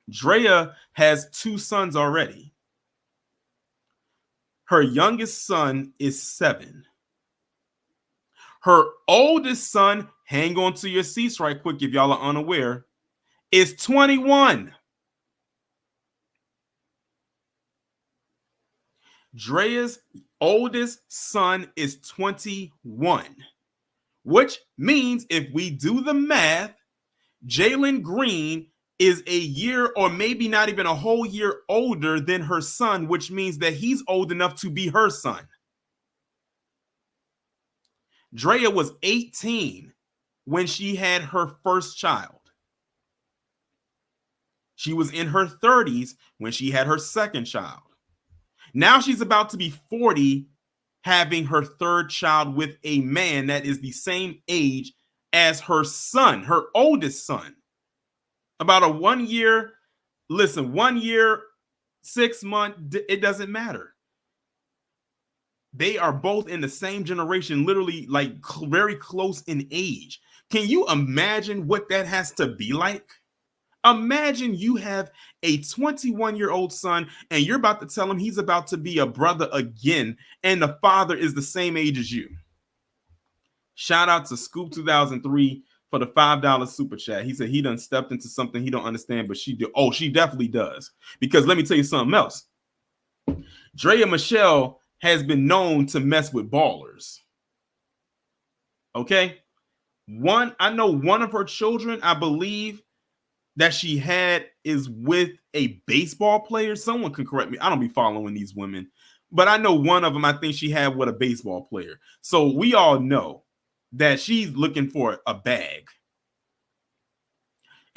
Speaker 1: Drea has 2 sons already. Her youngest son is 7. Her oldest son, hang on to your seats right quick if y'all are unaware, is 21. Drea's oldest son is 21, which means if we do the math, Jalen Green is a year or maybe not even a whole year older than her son, which means that he's old enough to be her son. Drea was 18 when she had her first child. She was in her 30s when she had her second child. Now she's about to be 40, having her third child with a man that is the same age as her son, her oldest son. About a 1 year, 1 year, 6 months, it doesn't matter. They are both in the same generation, literally like very close in age. Can you imagine what that has to be like? Imagine you have a 21-year-old son and you're about to tell him he's about to be a brother again, and the father is the same age as you. Shout out to Scoop 2003 for the $5 super chat. He said he done stepped into something he don't understand, but she do. Oh, she definitely does. Because let me tell you something else. Drea Michelle has been known to mess with ballers. Okay? I know one of her children, I believe, that she had is with a baseball player. Someone can correct me. I don't be following these women, but I know one of them, I think she had with a baseball player. So we all know that she's looking for a bag.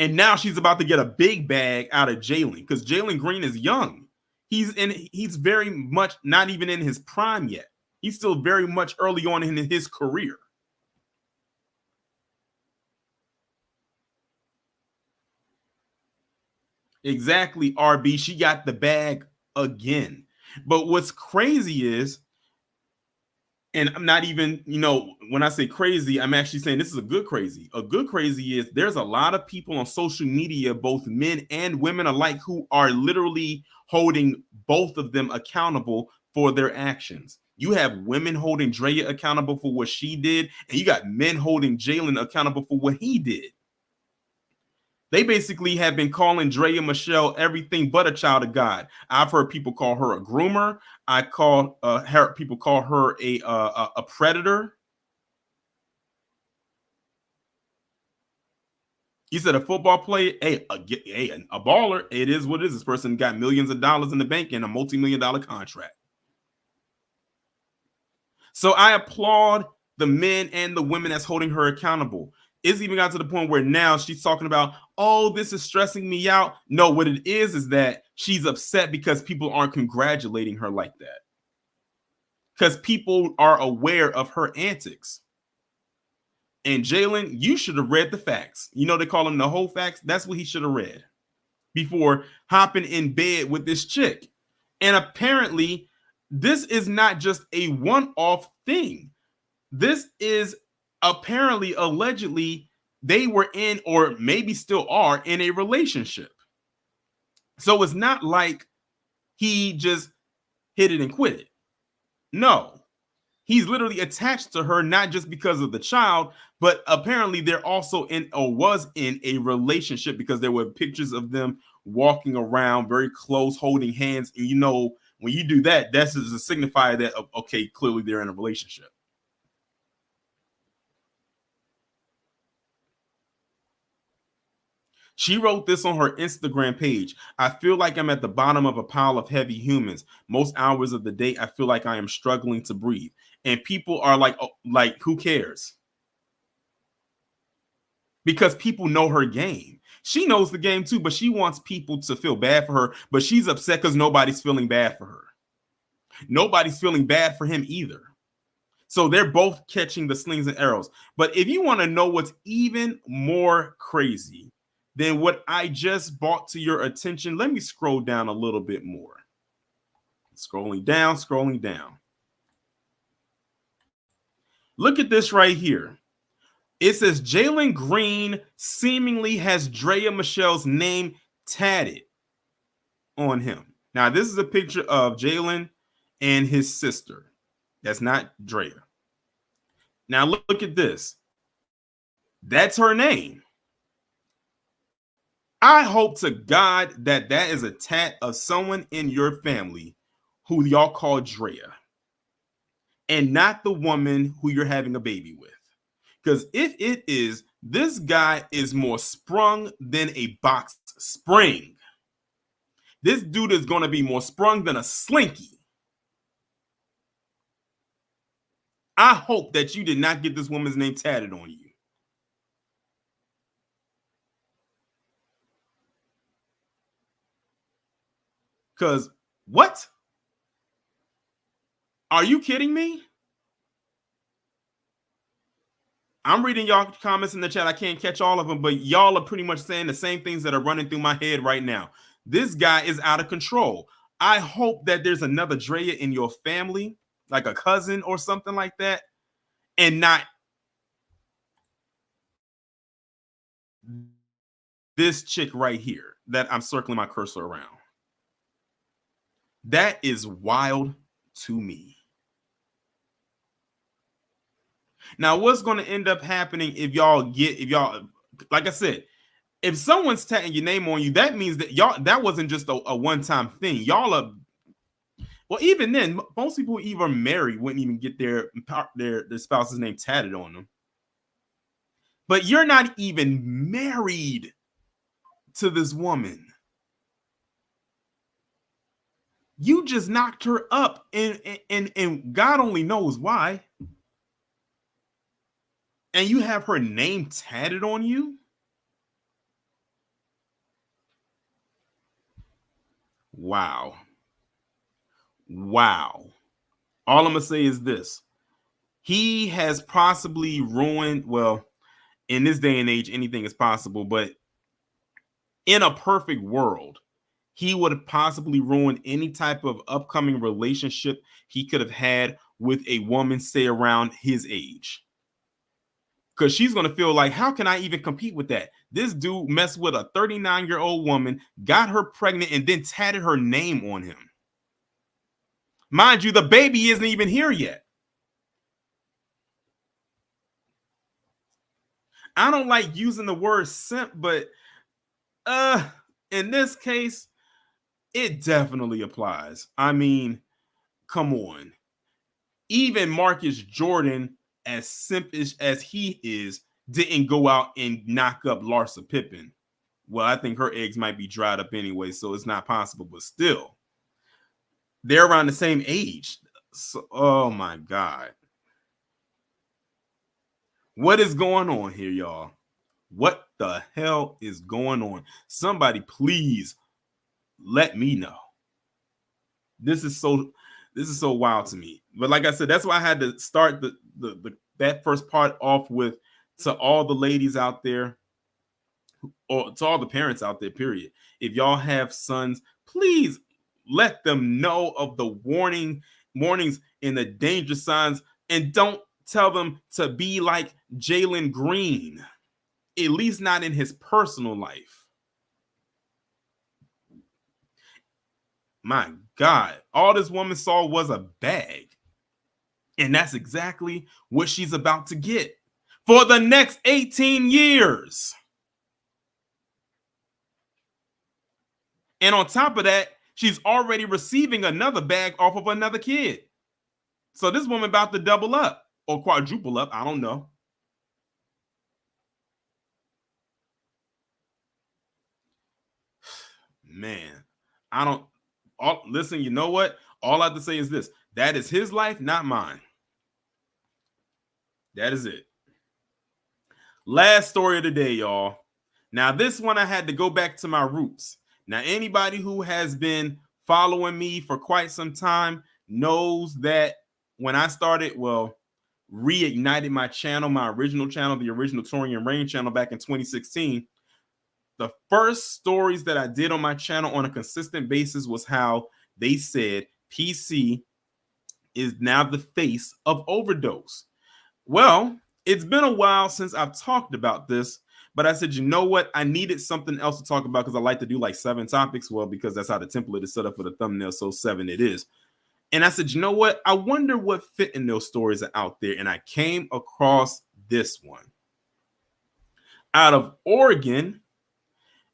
Speaker 1: And now she's about to get a big bag out of Jalen because Jalen Green is young. He's very much not even in his prime yet. He's still very much early on in his career. Exactly, RB. She got the bag again. But what's crazy is, and I'm not even, when I say crazy, I'm actually saying this is a good crazy. A good crazy is there's a lot of people on social media, both men and women alike, who are literally holding both of them accountable for their actions. You have women holding Drea accountable for what she did, and you got men holding Jalen accountable for what he did. They basically have been calling Drea Michelle everything but a child of God. I've heard people call her a groomer. People call her a predator. You said a football player, a baller. It is what it is. This person got millions of dollars in the bank and a multi-million-dollar contract. So I applaud the men and the women that's holding her accountable. It's even got to the point where now she's talking about, oh, this is stressing me out. No, what it is that she's upset because people aren't congratulating her like that. Because people are aware of her antics. And Jalen, you should have read the facts. They call him the whole facts. That's what he should have read before hopping in bed with this chick. And apparently, this is not just a one-off thing. This is apparently, allegedly, they were in, or maybe still are, in a relationship. So it's not like he just hit it and quit it. No, he's literally attached to her, not just because of the child, but apparently they're also in, or was in, a relationship because there were pictures of them walking around very close, holding hands. And when you do that, that's a signifier that, okay, clearly they're in a relationship. She wrote this on her Instagram page. I feel like I'm at the bottom of a pile of heavy humans. Most hours of the day, I feel like I am struggling to breathe. And people are like, oh, like, who cares? Because people know her game. She knows the game too, but she wants people to feel bad for her. But she's upset because nobody's feeling bad for her. Nobody's feeling bad for him either. So they're both catching the slings and arrows. But if you want to know what's even more crazy than what I just brought to your attention, let me scroll down a little bit more. Scrolling down. Look at this right here. It says Jalen Green seemingly has Drea Michelle's name tatted on him. Now, this is a picture of Jalen and his sister. That's not Drea. Now, look at this. That's her name. I hope to God that that is a tat of someone in your family who y'all call Drea and not the woman who you're having a baby with. Because if it is, this guy is more sprung than a box spring. This dude is going to be more sprung than a slinky. I hope that you did not get this woman's name tatted on you. Because what? Are you kidding me? I'm reading y'all comments in the chat. I can't catch all of them, but y'all are pretty much saying the same things that are running through my head right now. This guy is out of control. I hope that there's another Drea in your family, like a cousin or something like that, and not this chick right here that I'm circling my cursor around. That is wild to me. Now, what's going to end up happening if y'all, like I said, if someone's tatting your name on you, that means that y'all, that wasn't just a one-time thing. Y'all are, well, even then, most people who even married wouldn't even get their spouse's name tatted on them. But you're not even married to this woman. You just knocked her up, and God only knows why. And you have her name tatted on you? Wow. Wow. All I'm going to say is this. He has possibly ruined, well, in this day and age, anything is possible, but in a perfect world, he would have possibly ruined any type of upcoming relationship he could have had with a woman, say, around his age. Because she's going to feel like, how can I even compete with that? This dude messed with a 39-year-old woman, got her pregnant, and then tatted her name on him. Mind you, the baby isn't even here yet. I don't like using the word simp, but in this case, it definitely applies. I mean, come on. Even Marcus Jordan, as simpish as he is, didn't go out and knock up Larsa Pippen. Well, I think her eggs might be dried up anyway, so it's not possible, but still. They're around the same age. So, oh my God. What is going on here, y'all? What the hell is going on? Somebody please let me know. This is so wild to me. But like I said, that's why I had to start that first part off with, to all the ladies out there, or to all the parents out there, period. If y'all have sons, please let them know of the warnings and the danger signs, and don't tell them to be like Jalen Green, at least not in his personal life. My God, all this woman saw was a bag. And that's exactly what she's about to get for the next 18 years. And on top of that, she's already receiving another bag off of another kid. So this woman about to double up or quadruple up. I don't know. Man, listen, you know what? All I have to say is this. That is his life, not mine. That is it. Last story of the day, y'all. Now, this one I had to go back to my roots. Now, anybody who has been following me for quite some time knows that when I started, reignited my channel, my original channel, the original Touring and Rain channel back in 2016, the first stories that I did on my channel on a consistent basis was how they said PC is now the face of overdose. Well, it's been a while since I've talked about this, but I said, you know what? I needed something else to talk about because I like to do like 7 topics. Well, because that's how the template is set up for the thumbnail, so 7 it is. And I said, you know what? I wonder what fentanyl stories are out there. And I came across this one. Out of Oregon,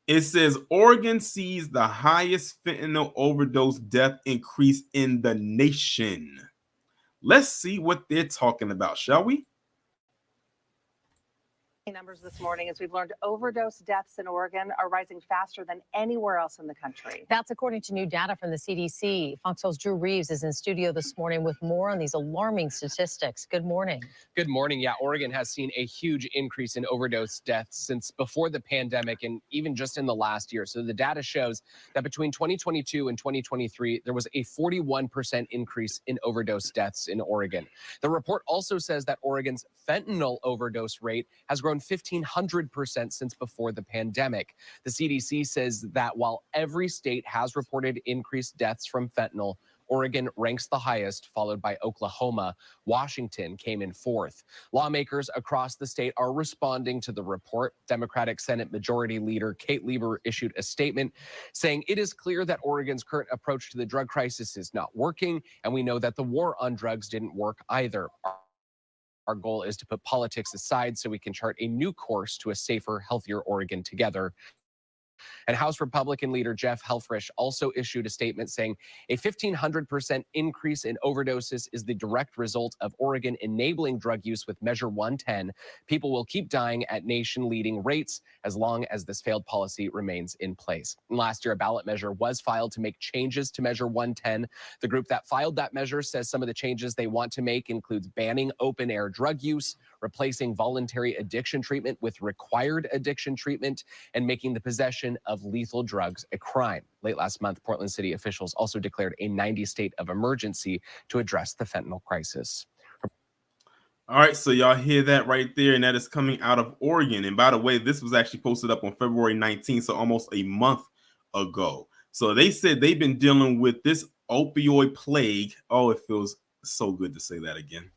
Speaker 1: it says Oregon sees the highest fentanyl overdose death increase in the nation. Let's see what they're talking about, shall we?
Speaker 6: Numbers this morning, as we've learned, overdose deaths in Oregon are rising faster than anywhere else in the country.
Speaker 7: That's according to new data from the CDC. Fox Drew Reeves is in studio this morning with more on these alarming statistics. Good morning.
Speaker 8: Good morning. Yeah, Oregon has seen a huge increase in overdose deaths since before the pandemic and even just in the last year. So the data shows that between 2022 and 2023, there was a 41% increase in overdose deaths in Oregon. The report also says that Oregon's fentanyl overdose rate has grown 1,500% since before the pandemic. The CDC says that while every state has reported increased deaths from fentanyl, Oregon ranks the highest, followed by Oklahoma. Washington came in 4th. Lawmakers across the state are responding to the report. Democratic Senate Majority Leader Kate Lieber issued a statement saying it is clear that Oregon's current approach to the drug crisis is not working, and we know that the war on drugs didn't work either. Our goal is to put politics aside so we can chart a new course to a safer, healthier Oregon together. And House Republican leader Jeff Helfrich also issued a statement saying a 1,500% increase in overdoses is the direct result of Oregon enabling drug use with Measure 110. People will keep dying at nation-leading rates as long as this failed policy remains in place. And last year, a ballot measure was filed to make changes to Measure 110. The group that filed that measure says some of the changes they want to make includes banning open-air drug use, replacing voluntary addiction treatment with required addiction treatment, and making the possession of lethal drugs a crime. Late last month, Portland City officials also declared a 90 state of emergency to address the fentanyl crisis.
Speaker 1: All right, so y'all hear that right there, and that is coming out of Oregon. And by the way, this was actually posted up on February 19th, so almost a month ago. So they said they've been dealing with this opioid plague. Oh, it feels so good to say that again.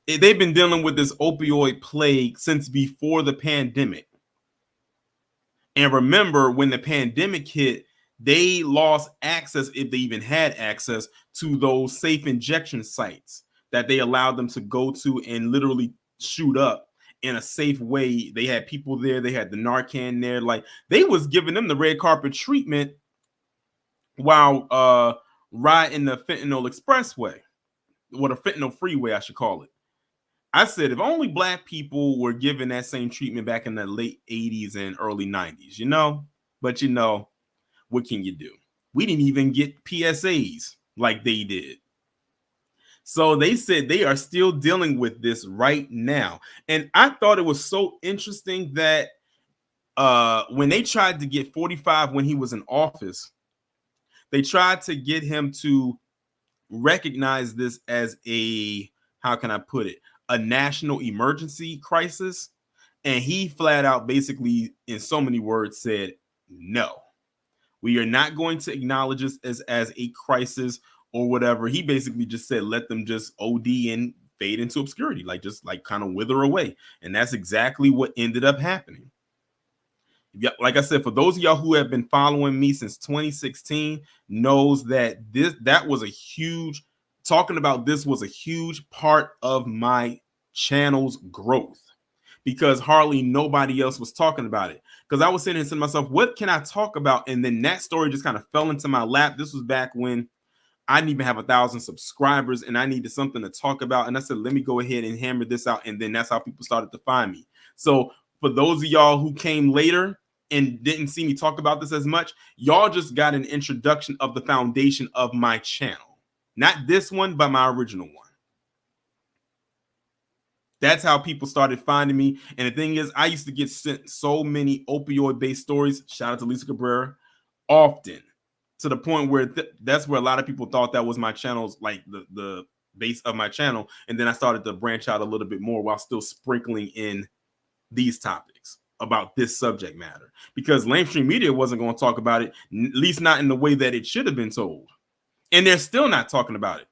Speaker 1: They've been dealing with this opioid plague since before the pandemic. And remember, when the pandemic hit, they lost access, if they even had access, to those safe injection sites that they allowed them to go to and literally shoot up in a safe way. They had people there. They had the Narcan there. Like, they was giving them the red carpet treatment while riding the fentanyl expressway, or the fentanyl freeway, I should call it. I said, if only Black people were given that same treatment back in the late 80s and early 90s, you know? But, you know, what can you do? We didn't even get PSAs like they did. So they said they are still dealing with this right now. And I thought it was so interesting that when they tried to get 45 when he was in office, they tried to get him to recognize this as a, how can I put it, a national emergency crisis. And he flat out, basically, in so many words, said, no, we are not going to acknowledge this as a crisis or whatever. He basically just said, let them just OD and fade into obscurity, like just like kind of wither away. And that's exactly what ended up happening. Yeah, like I said, for those of y'all who have been following me since 2016, knows that that was a huge, talking about this was a huge part of my channel's growth, because hardly nobody else was talking about it. Because I was sitting and saying to myself, what can I talk about? And then that story just kind of fell into my lap. This was back when I didn't even have 1,000 subscribers and I needed something to talk about. And I said, let me go ahead and hammer this out. And then that's how people started to find me. So for those of y'all who came later and didn't see me talk about this as much, y'all just got an introduction of the foundation of my channel. Not this one, but my original one. That's how people started finding me. And the thing is, I used to get sent so many opioid-based stories, shout out to Lisa Cabrera, often, to the point where that's where a lot of people thought that was my channel's, like the base of my channel. And then I started to branch out a little bit more while still sprinkling in these topics about this subject matter, because mainstream media wasn't going to talk about it, at least not in the way that it should have been told. And they're still not talking about it.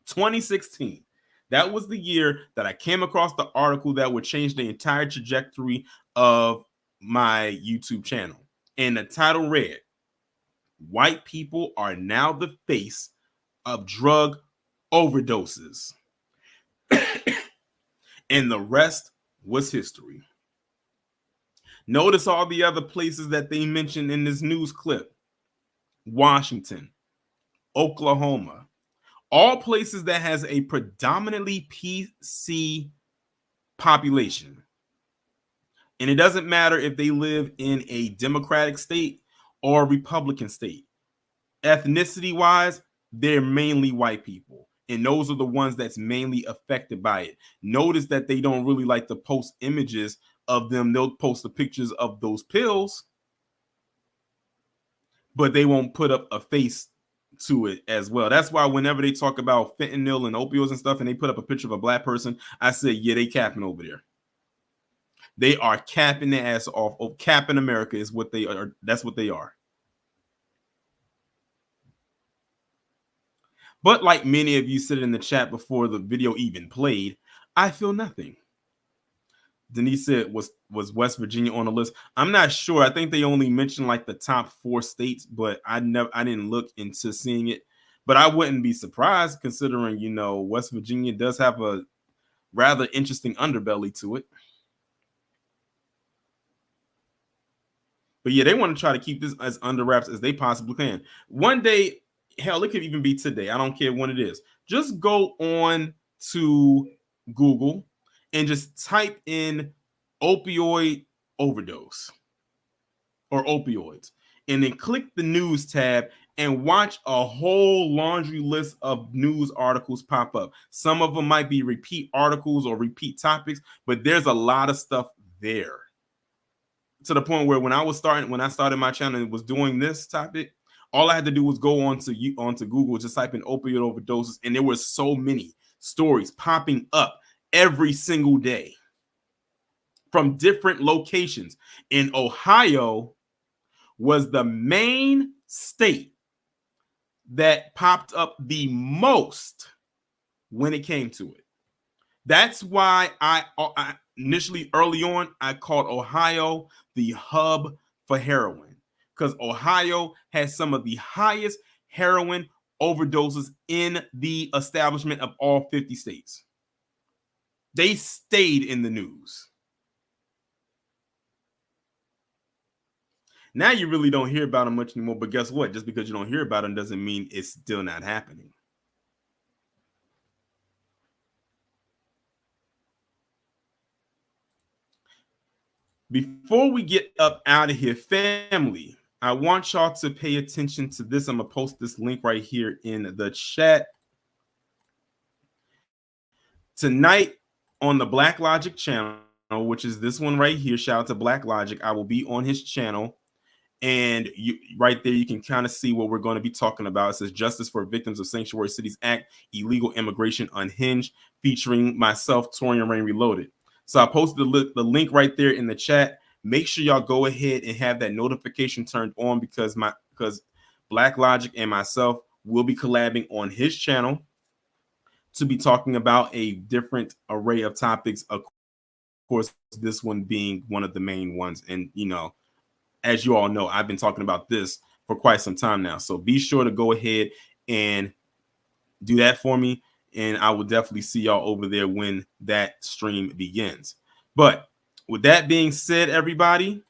Speaker 1: 2016. That was the year that I came across the article that would change the entire trajectory of my YouTube channel. And the title read, "White people are now the face of drug overdoses." And the rest was history. Notice all the other places that they mentioned in this news clip. Washington, Oklahoma, all places that has a predominantly PC population. And it doesn't matter if they live in a Democratic state or a Republican state. Ethnicity wise, they're mainly white people. And those are the ones that's mainly affected by it. Notice that they don't really like to post images of them. They'll post the pictures of those pills, but they won't put up a face to it as well. That's why whenever they talk about fentanyl and opioids and stuff, and they put up a picture of a black person, I say, yeah, they capping over there. They are capping their ass off. Oh, capping America is what they are. That's what they are. But like many of you said in the chat before the video even played, I feel nothing. Denise said, was West Virginia on the list? I'm not sure. I think they only mentioned like the top 4 states, but I didn't look into seeing it. But I wouldn't be surprised considering, you know, West Virginia does have a rather interesting underbelly to it. But yeah, they want to try to keep this as under wraps as they possibly can. One day, hell, it could even be today. I don't care when it is. Just go on to Google and just type in opioid overdose or opioids, and then click the news tab and watch a whole laundry list of news articles pop up. Some of them might be repeat articles or repeat topics, but there's a lot of stuff there. To the point where when I started my channel and was doing this topic, all I had to do was go onto Google, just type in opioid overdoses, and there were so many stories popping up every single day from different locations. In Ohio was the main state that popped up the most when it came to it. That's why I initially early on, I called Ohio the hub for heroin, because Ohio has some of the highest heroin overdoses in the establishment of all 50 states. They stayed in the news. Now you really don't hear about them much anymore, but guess what? Just because you don't hear about them doesn't mean it's still not happening. Before we get up out of here, family, I want y'all to pay attention to this. I'm going to post this link right here in the chat. Tonight on the Black Logic channel, which is this one right here, shout out to Black Logic, I will be on his channel. And right there, you can kind of see what we're going to be talking about. It says Justice for Victims of Sanctuary Cities Act, Illegal Immigration Unhinged, featuring myself, Torian Rain Reloaded. So I posted the link right there in the chat. Make sure y'all go ahead and have that notification turned on because Black Logic and myself will be collabing on his channel to be talking about a different array of topics. Of course, this one being one of the main ones. And, you know, as you all know, I've been talking about this for quite some time now. So be sure to go ahead and do that for me. And I will definitely see y'all over there when that stream begins. But with that being said, everybody,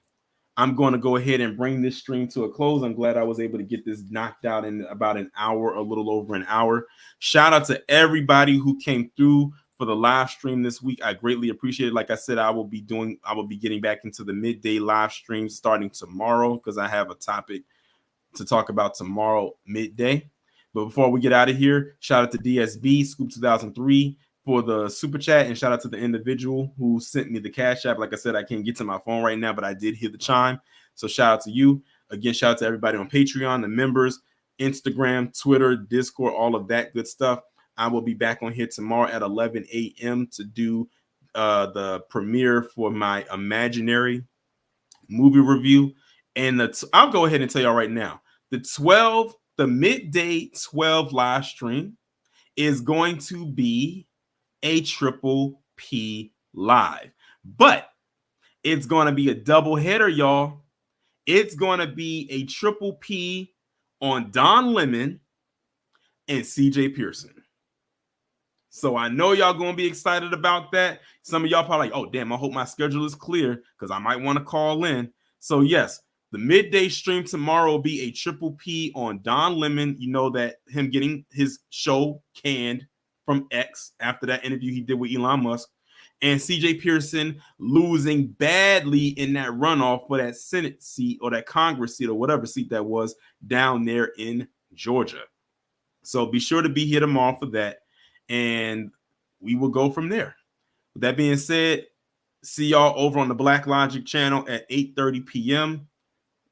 Speaker 1: I'm going to go ahead and bring this stream to a close. I'm glad I was able to get this knocked out in about an hour, a little over an hour. Shout out to everybody who came through for the live stream this week. I greatly appreciate it. Like I said, I will be getting back into the midday live stream starting tomorrow because I have a topic to talk about tomorrow midday. But before we get out of here, shout out to DSB Scoop 2003 for the super chat, and shout out to the individual who sent me the Cash App. Like I said, I can't get to my phone right now, but I did hear the chime. So shout out to you. Again, shout out to everybody on Patreon, the members, Instagram, Twitter, Discord, all of that good stuff. I will be back on here tomorrow at 11 a.m. to do the premiere for my Imaginary movie review. And I'll go ahead and tell y'all right now, the 12 the midday 12 live stream is going to be a triple P live, but it's going to be a double header, y'all. It's going to be a triple P on Don Lemon and CJ Pearson. So I know y'all going to be excited about that. Some of y'all probably like, oh, damn, I hope my schedule is clear because I might want to call in. So yes, the midday stream tomorrow will be a triple P on Don Lemon. You know that him getting his show canned from X after that interview he did with Elon Musk, and CJ Pearson losing badly in that runoff for that Senate seat or that Congress seat or whatever seat that was down there in Georgia. So be sure to be here tomorrow for that, and we will go from there. With that being said, see y'all over on the Black Logic channel at 8:30 p.m.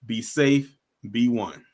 Speaker 1: Be safe, be one.